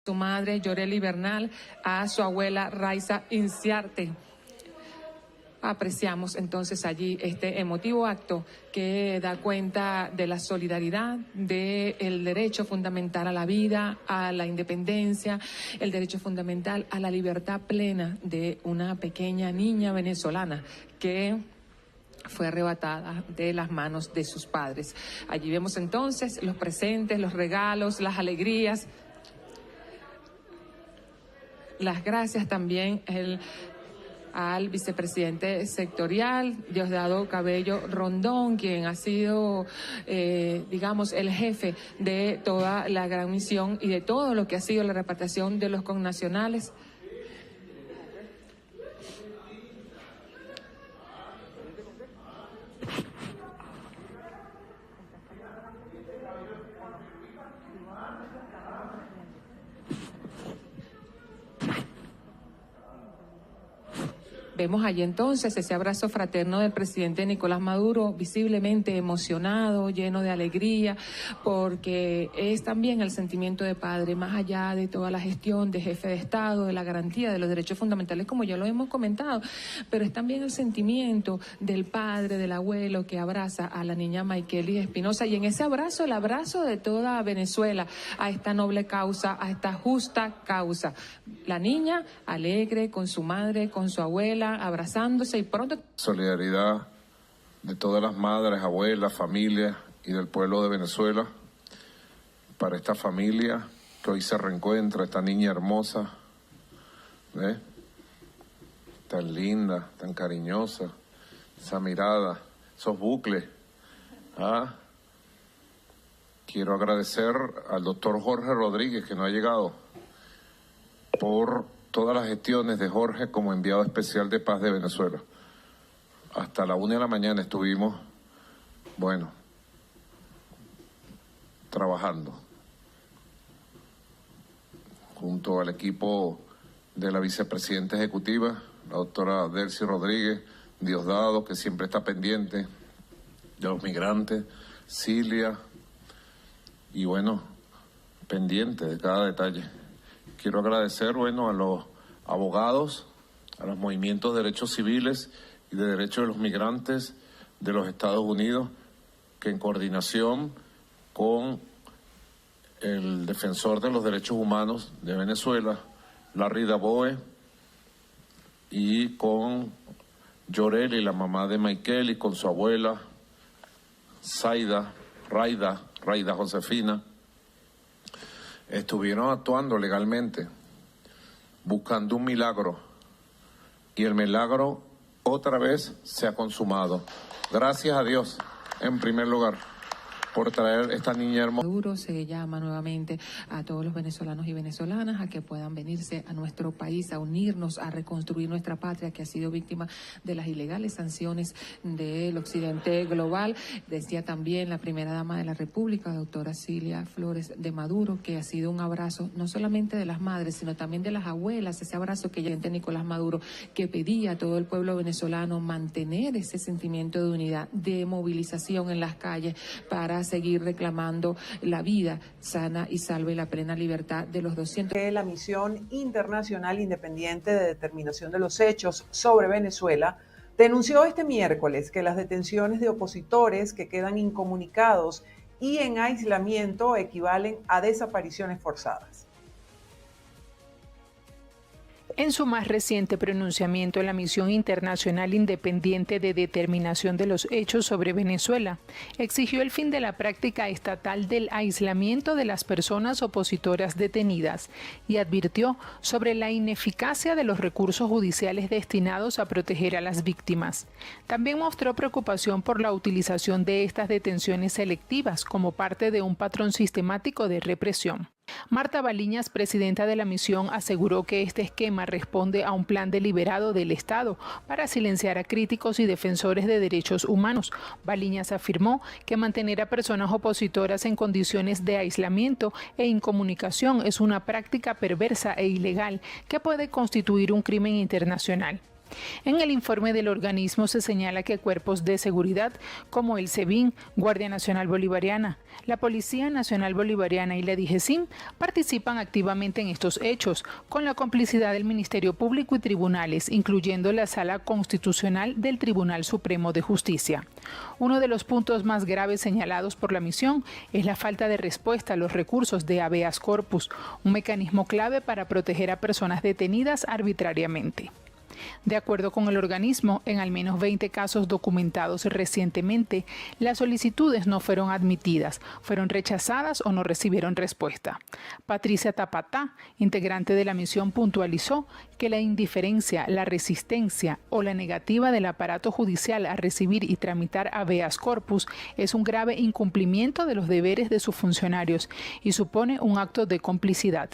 Su madre, Yoreli Bernal, a su abuela, Raiza Inciarte. Apreciamos entonces allí este emotivo acto que da cuenta de la solidaridad, del derecho fundamental a la vida, a la independencia, el derecho fundamental a la libertad plena de una pequeña niña venezolana que fue arrebatada de las manos de sus padres. Allí vemos entonces los presentes, los regalos, las alegrías, las gracias también al vicepresidente sectorial, Diosdado Cabello Rondón, quien ha sido, digamos, el jefe de toda la gran misión y de todo lo que ha sido la repatriación de los connacionales. Vemos allí entonces ese abrazo fraterno del presidente Nicolás Maduro, visiblemente emocionado, lleno de alegría, porque es también el sentimiento de padre, más allá de toda la gestión de jefe de Estado, de la garantía de los derechos fundamentales, como ya lo hemos comentado, pero es también el sentimiento del padre, del abuelo, que abraza a la niña Maykelis Espinosa, y en ese abrazo, el abrazo de toda Venezuela a esta noble causa, a esta justa causa. La niña alegre con su madre, con su abuela, abrazándose y pronto... Solidaridad de todas las madres, abuelas, familias y del pueblo de Venezuela para esta familia que hoy se reencuentra, esta niña hermosa, ¿ves? Tan linda, tan cariñosa, esa mirada, esos bucles. ¿Ah? Quiero agradecer al doctor Jorge Rodríguez, que no ha llegado, por todas las gestiones de Jorge como enviado especial de paz de Venezuela. Hasta la 1 de la mañana estuvimos, bueno, trabajando junto al equipo de la vicepresidenta ejecutiva, la doctora Delcy Rodríguez, Diosdado, que siempre está pendiente de los migrantes, Cilia, y bueno, pendiente de cada detalle. Quiero agradecer, bueno, a los abogados, a los movimientos de derechos civiles y de derechos de los migrantes de los Estados Unidos, que en coordinación con el defensor de los derechos humanos de Venezuela, Larry Daboe, y con Yoreli, la mamá de Maykelis, con su abuela, Raida Josefina, estuvieron actuando legalmente, buscando un milagro, y el milagro otra vez se ha consumado. Gracias a Dios, en primer lugar, por traer esta niña hermosa. Maduro se llama nuevamente a todos los venezolanos y venezolanas a que puedan venirse a nuestro país, a unirnos, a reconstruir nuestra patria que ha sido víctima de las ilegales sanciones del occidente global. Decía también la primera dama de la República, doctora Cilia Flores de Maduro, que ha sido un abrazo no solamente de las madres, sino también de las abuelas, ese abrazo que el presidente Nicolás Maduro, que pedía a todo el pueblo venezolano mantener ese sentimiento de unidad, de movilización en las calles para seguir reclamando la vida sana y salva y la plena libertad de los 200. La Misión Internacional Independiente de Determinación de los Hechos sobre Venezuela denunció este miércoles que las detenciones de opositores que quedan incomunicados y en aislamiento equivalen a desapariciones forzadas. En su más reciente pronunciamiento, la Misión Internacional Independiente de Determinación de los Hechos sobre Venezuela exigió el fin de la práctica estatal del aislamiento de las personas opositoras detenidas y advirtió sobre la ineficacia de los recursos judiciales destinados a proteger a las víctimas. También mostró preocupación por la utilización de estas detenciones selectivas como parte de un patrón sistemático de represión. Marta Baliñas, presidenta de la misión, aseguró que este esquema responde a un plan deliberado del Estado para silenciar a críticos y defensores de derechos humanos. Baliñas afirmó que mantener a personas opositoras en condiciones de aislamiento e incomunicación es una práctica perversa e ilegal que puede constituir un crimen internacional. En el informe del organismo se señala que cuerpos de seguridad como el SEBIN, Guardia Nacional Bolivariana, la Policía Nacional Bolivariana y la DIGESIM participan activamente en estos hechos, con la complicidad del Ministerio Público y tribunales, incluyendo la Sala Constitucional del Tribunal Supremo de Justicia. Uno de los puntos más graves señalados por la misión es la falta de respuesta a los recursos de habeas corpus, un mecanismo clave para proteger a personas detenidas arbitrariamente. De acuerdo con el organismo, en al menos 20 casos documentados recientemente, las solicitudes no fueron admitidas, fueron rechazadas o no recibieron respuesta. Patricia Tapatá, integrante de la misión, puntualizó que la indiferencia, la resistencia o la negativa del aparato judicial a recibir y tramitar habeas corpus es un grave incumplimiento de los deberes de sus funcionarios y supone un acto de complicidad.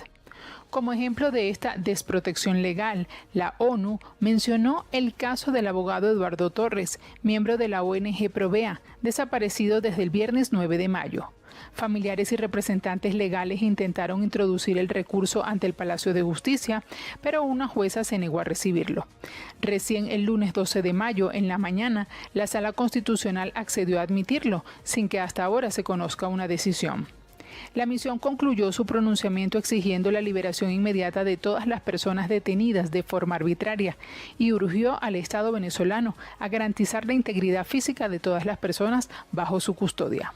Como ejemplo de esta desprotección legal, la ONU mencionó el caso del abogado Eduardo Torres, miembro de la ONG Provea, desaparecido desde el viernes 9 de mayo. Familiares y representantes legales intentaron introducir el recurso ante el Palacio de Justicia, pero una jueza se negó a recibirlo. Recién el lunes 12 de mayo, en la mañana, la Sala Constitucional accedió a admitirlo, sin que hasta ahora se conozca una decisión. La misión concluyó su pronunciamiento exigiendo la liberación inmediata de todas las personas detenidas de forma arbitraria y urgió al Estado venezolano a garantizar la integridad física de todas las personas bajo su custodia.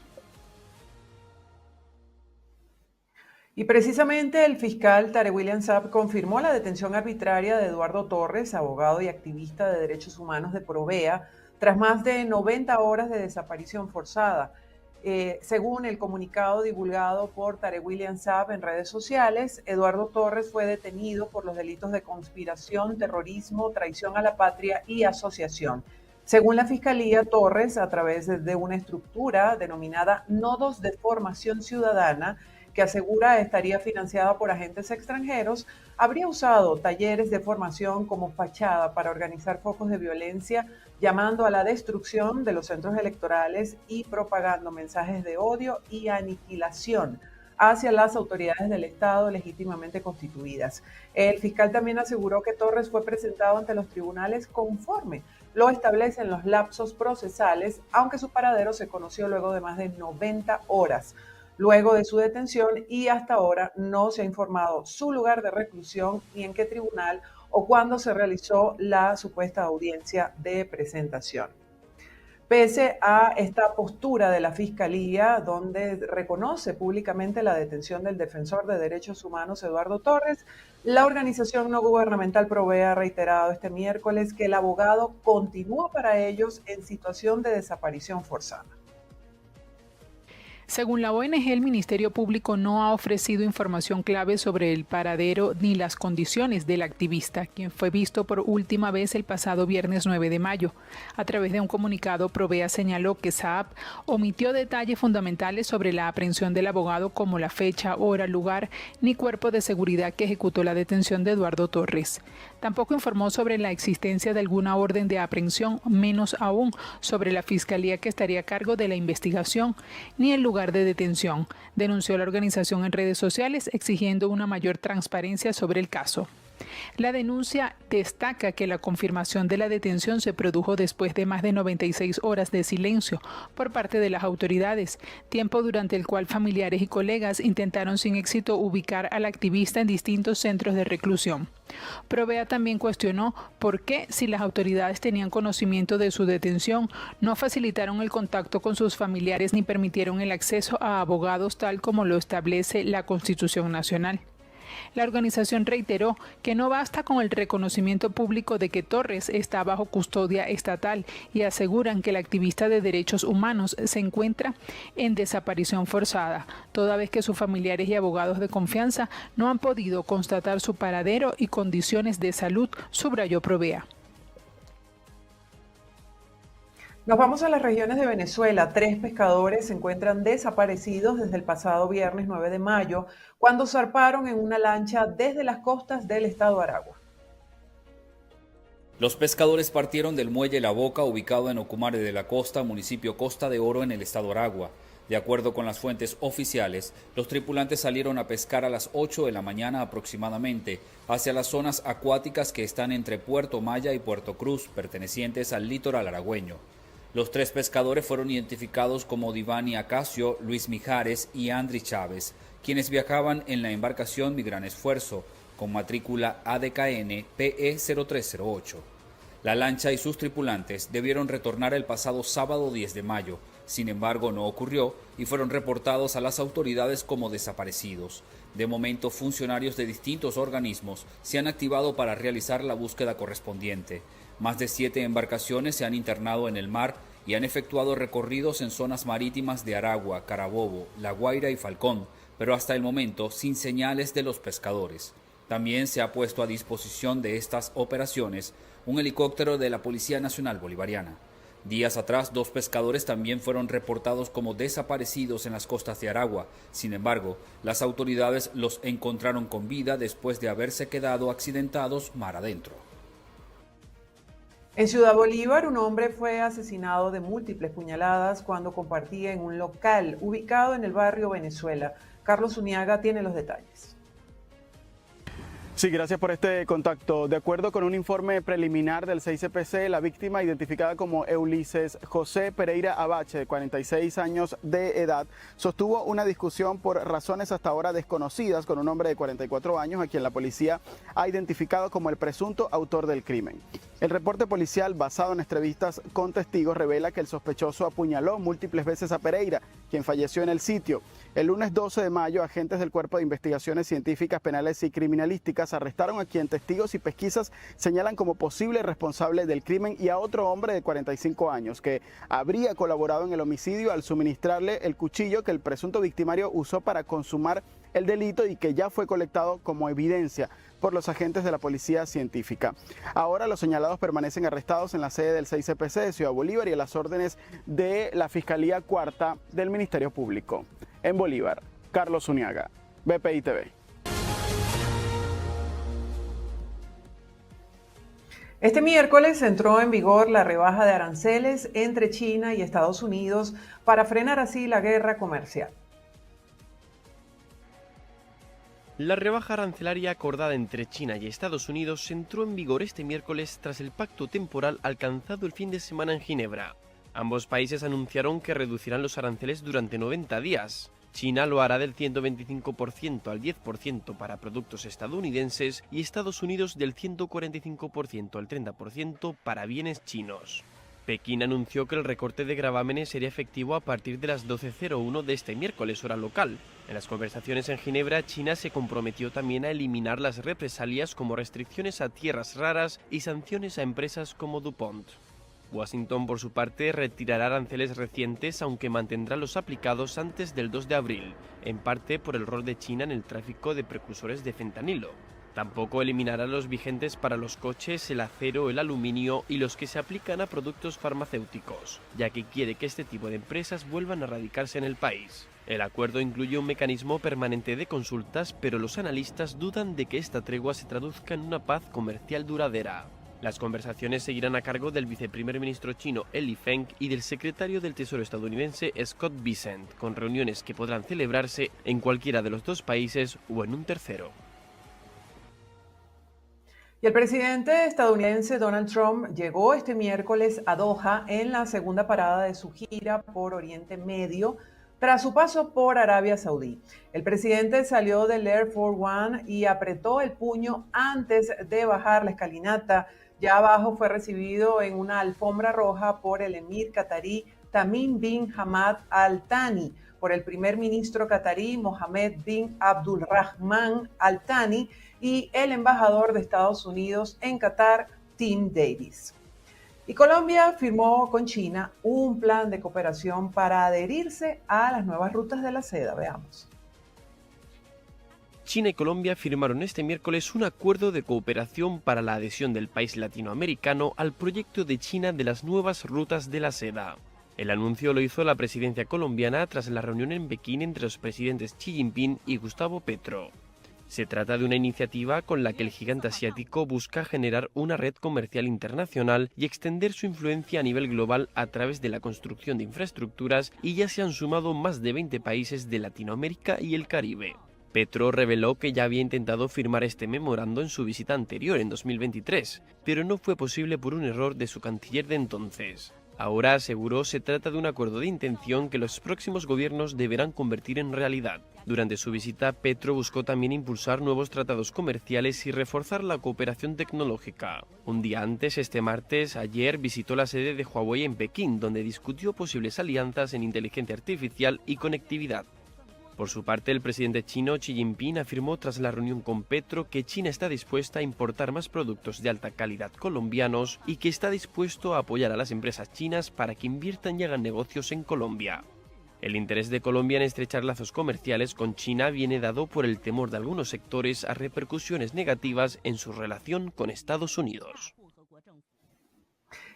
Y precisamente el fiscal Tarek William Saab confirmó la detención arbitraria de Eduardo Torres, abogado y activista de derechos humanos de Provea, tras más de 90 horas de desaparición forzada. Según el comunicado divulgado por Tarek William Saab en redes sociales, Eduardo Torres fue detenido por los delitos de conspiración, terrorismo, traición a la patria y asociación. Según la Fiscalía, Torres, a través de una estructura denominada Nodos de Formación Ciudadana, que asegura estaría financiada por agentes extranjeros, habría usado talleres de formación como fachada para organizar focos de violencia, llamando a la destrucción de los centros electorales y propagando mensajes de odio y aniquilación hacia las autoridades del Estado legítimamente constituidas. El fiscal también aseguró que Torres fue presentado ante los tribunales conforme lo establecen los lapsos procesales, aunque su paradero se conoció luego de más de 90 horas. Luego de su detención y hasta ahora no se ha informado su lugar de reclusión ni en qué tribunal o cuándo se realizó la supuesta audiencia de presentación. Pese a esta postura de la Fiscalía, donde reconoce públicamente la detención del defensor de derechos humanos Eduardo Torres, la organización no gubernamental Provea ha reiterado este miércoles que el abogado continúa para ellos en situación de desaparición forzada. Según la ONG, el Ministerio Público no ha ofrecido información clave sobre el paradero ni las condiciones del activista, quien fue visto por última vez el pasado viernes 9 de mayo. A través de un comunicado, Provea señaló que Saab omitió detalles fundamentales sobre la aprehensión del abogado, como la fecha, hora, lugar, ni cuerpo de seguridad que ejecutó la detención de Eduardo Torres. Tampoco informó sobre la existencia de alguna orden de aprehensión, menos aún sobre la fiscalía que estaría a cargo de la investigación, ni el lugar de detención, denunció la organización en redes sociales exigiendo una mayor transparencia sobre el caso. La denuncia destaca que la confirmación de la detención se produjo después de más de 96 horas de silencio por parte de las autoridades, tiempo durante el cual familiares y colegas intentaron sin éxito ubicar al activista en distintos centros de reclusión. Provea también cuestionó por qué, si las autoridades tenían conocimiento de su detención, no facilitaron el contacto con sus familiares ni permitieron el acceso a abogados tal como lo establece la Constitución Nacional. La organización reiteró que no basta con el reconocimiento público de que Torres está bajo custodia estatal y aseguran que el activista de derechos humanos se encuentra en desaparición forzada, toda vez que sus familiares y abogados de confianza no han podido constatar su paradero y condiciones de salud, subrayó Provea. Nos vamos a las regiones de Venezuela. 3 pescadores se encuentran desaparecidos desde el pasado viernes 9 de mayo, cuando zarparon en una lancha desde las costas del estado Aragua. Los pescadores partieron del muelle La Boca, ubicado en Ocumare de la Costa, municipio Costa de Oro, en el estado Aragua. De acuerdo con las fuentes oficiales, los tripulantes salieron a pescar a las 8 de la mañana aproximadamente, hacia las zonas acuáticas que están entre Puerto Maya y Puerto Cruz, pertenecientes al litoral aragüeño. Los 3 pescadores fueron identificados como Divani Acacio, Luis Mijares y Andri Chávez, quienes viajaban en la embarcación Mi Gran Esfuerzo, con matrícula ADKN PE 0308. La lancha y sus tripulantes debieron retornar el pasado sábado 10 de mayo, sin embargo no ocurrió y fueron reportados a las autoridades como desaparecidos. De momento, funcionarios de distintos organismos se han activado para realizar la búsqueda correspondiente. Más de 7 embarcaciones se han internado en el mar y han efectuado recorridos en zonas marítimas de Aragua, Carabobo, La Guaira y Falcón, pero hasta el momento sin señales de los pescadores. También se ha puesto a disposición de estas operaciones un helicóptero de la Policía Nacional Bolivariana. Días atrás, 2 pescadores también fueron reportados como desaparecidos en las costas de Aragua. Sin embargo, las autoridades los encontraron con vida después de haberse quedado accidentados mar adentro. En Ciudad Bolívar, un hombre fue asesinado de múltiples puñaladas cuando compartía en un local ubicado en el barrio Venezuela. Carlos Zuniaga tiene los detalles. Sí, gracias por este contacto. De acuerdo con un informe preliminar del 6CPC, la víctima, identificada como Ulises José Pereira Abache, de 46 años de edad, sostuvo una discusión por razones hasta ahora desconocidas con un hombre de 44 años, a quien la policía ha identificado como el presunto autor del crimen. El reporte policial, basado en entrevistas con testigos, revela que el sospechoso apuñaló múltiples veces a Pereira, quien falleció en el sitio. El lunes 12 de mayo, agentes del Cuerpo de Investigaciones Científicas, Penales y Criminalísticas arrestaron a quien testigos y pesquisas señalan como posible responsable del crimen y a otro hombre de 45 años que habría colaborado en el homicidio al suministrarle el cuchillo que el presunto victimario usó para consumar el delito y que ya fue colectado como evidencia por los agentes de la Policía Científica. Ahora los señalados permanecen arrestados en la sede del 6CPC de Ciudad Bolívar y a las órdenes de la Fiscalía Cuarta del Ministerio Público. En Bolívar, Carlos Zuniaga, BPI TV. Este miércoles entró en vigor la rebaja de aranceles entre China y Estados Unidos para frenar así la guerra comercial. La rebaja arancelaria acordada entre China y Estados Unidos entró en vigor este miércoles tras el pacto temporal alcanzado el fin de semana en Ginebra. Ambos países anunciaron que reducirán los aranceles durante 90 días. China lo hará del 125% al 10% para productos estadounidenses y Estados Unidos del 145% al 30% para bienes chinos. Pekín anunció que el recorte de gravámenes sería efectivo a partir de las 12:01 de este miércoles, hora local. En las conversaciones en Ginebra, China se comprometió también a eliminar las represalias como restricciones a tierras raras y sanciones a empresas como DuPont. Washington, por su parte, retirará aranceles recientes, aunque mantendrá los aplicados antes del 2 de abril, en parte por el rol de China en el tráfico de precursores de fentanilo. Tampoco eliminará los vigentes para los coches, el acero, el aluminio y los que se aplican a productos farmacéuticos, ya que quiere que este tipo de empresas vuelvan a radicarse en el país. El acuerdo incluye un mecanismo permanente de consultas, pero los analistas dudan de que esta tregua se traduzca en una paz comercial duradera. Las conversaciones seguirán a cargo del viceprimer ministro chino Li Feng y del secretario del Tesoro estadounidense Scott Bessent, con reuniones que podrán celebrarse en cualquiera de los dos países o en un tercero. Y el presidente estadounidense Donald Trump llegó este miércoles a Doha en la segunda parada de su gira por Oriente Medio tras su paso por Arabia Saudí. El presidente salió del Air Force One y apretó el puño antes de bajar la escalinata. Ya abajo fue recibido en una alfombra roja por el emir qatarí Tamim bin Hamad Al Thani, por el primer ministro qatarí Mohammed bin Abdulrahman Al Thani y el embajador de Estados Unidos en Qatar, Tim Davis. Y Colombia firmó con China un plan de cooperación para adherirse a las nuevas rutas de la seda. Veamos. China y Colombia firmaron este miércoles un acuerdo de cooperación para la adhesión del país latinoamericano al proyecto de China de las nuevas rutas de la seda. El anuncio lo hizo la presidencia colombiana tras la reunión en Pekín entre los presidentes Xi Jinping y Gustavo Petro. Se trata de una iniciativa con la que el gigante asiático busca generar una red comercial internacional y extender su influencia a nivel global a través de la construcción de infraestructuras, y ya se han sumado más de 20 países de Latinoamérica y el Caribe. Petro reveló que ya había intentado firmar este memorando en su visita anterior, en 2023, pero no fue posible por un error de su canciller de entonces. Ahora, aseguró, se trata de un acuerdo de intención que los próximos gobiernos deberán convertir en realidad. Durante su visita, Petro buscó también impulsar nuevos tratados comerciales y reforzar la cooperación tecnológica. Un día antes, este martes, ayer, visitó la sede de Huawei en Pekín, donde discutió posibles alianzas en inteligencia artificial y conectividad. Por su parte, el presidente chino Xi Jinping afirmó tras la reunión con Petro que China está dispuesta a importar más productos de alta calidad colombianos y que está dispuesto a apoyar a las empresas chinas para que inviertan y hagan negocios en Colombia. El interés de Colombia en estrechar lazos comerciales con China viene dado por el temor de algunos sectores a repercusiones negativas en su relación con Estados Unidos.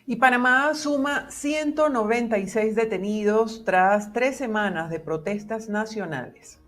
Y Panamá suma 196 detenidos tras 3 semanas de protestas nacionales.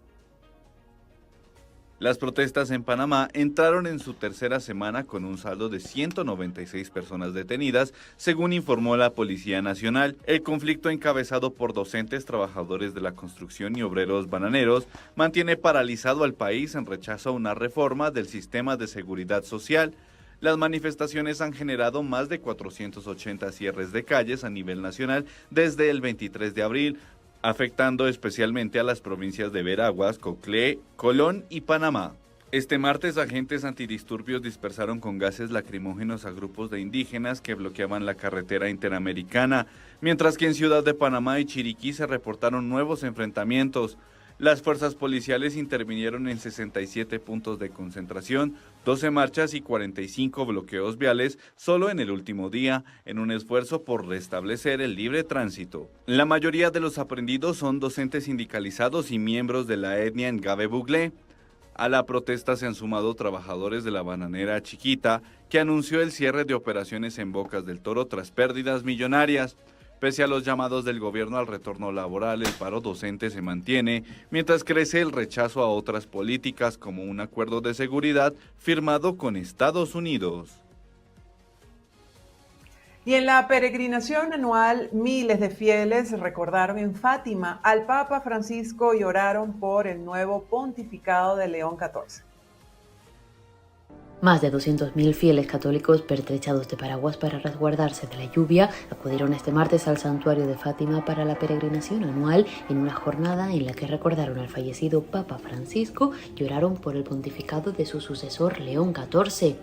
Las protestas en Panamá entraron en su tercera semana con un saldo de 196 personas detenidas, según informó la Policía Nacional. El conflicto, encabezado por docentes, trabajadores de la construcción y obreros bananeros, mantiene paralizado al país en rechazo a una reforma del sistema de seguridad social. Las manifestaciones han generado más de 480 cierres de calles a nivel nacional desde el 23 de abril, afectando especialmente a las provincias de Veraguas, Coclé, Colón y Panamá. Este martes, agentes antidisturbios dispersaron con gases lacrimógenos a grupos de indígenas que bloqueaban la carretera interamericana, mientras que en Ciudad de Panamá y Chiriquí se reportaron nuevos enfrentamientos. Las fuerzas policiales intervinieron en 67 puntos de concentración, 12 marchas y 45 bloqueos viales solo en el último día, en un esfuerzo por restablecer el libre tránsito. La mayoría de los aprendidos son docentes sindicalizados y miembros de la etnia Ngabe Buglé. A la protesta se han sumado trabajadores de la bananera Chiquita, que anunció el cierre de operaciones en Bocas del Toro tras pérdidas millonarias. Pese a los llamados del gobierno al retorno laboral, el paro docente se mantiene, mientras crece el rechazo a otras políticas como un acuerdo de seguridad firmado con Estados Unidos. Y en la peregrinación anual, miles de fieles recordaron en Fátima al Papa Francisco y oraron por el nuevo pontificado de León XIV. Más de 200.000 fieles católicos pertrechados de paraguas para resguardarse de la lluvia acudieron este martes al santuario de Fátima para la peregrinación anual en una jornada en la que recordaron al fallecido Papa Francisco y oraron por el pontificado de su sucesor León XIV.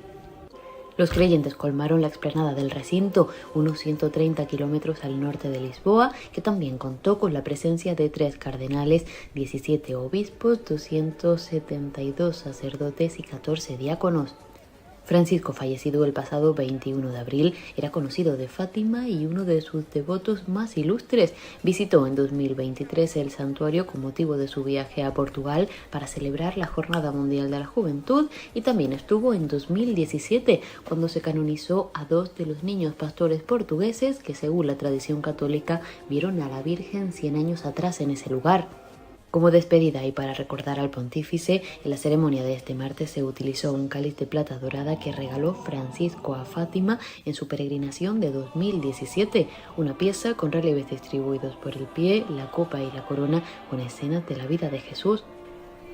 Los creyentes colmaron la explanada del recinto, unos 130 kilómetros al norte de Lisboa, que también contó con la presencia de 3 cardenales, 17 obispos, 272 sacerdotes y 14 diáconos. Francisco, fallecido el pasado 21 de abril, era conocido de Fátima y uno de sus devotos más ilustres. Visitó en 2023 el santuario con motivo de su viaje a Portugal para celebrar la Jornada Mundial de la Juventud y también estuvo en 2017 cuando se canonizó a 2 de los niños pastores portugueses que, según la tradición católica, vieron a la Virgen 100 años atrás en ese lugar. Como despedida y para recordar al pontífice, en la ceremonia de este martes se utilizó un cáliz de plata dorada que regaló Francisco a Fátima en su peregrinación de 2017, una pieza con relieves distribuidos por el pie, la copa y la corona con escenas de la vida de Jesús.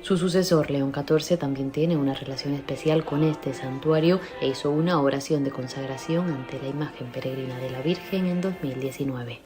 Su sucesor, León XIV, también tiene una relación especial con este santuario e hizo una oración de consagración ante la imagen peregrina de la Virgen en 2019.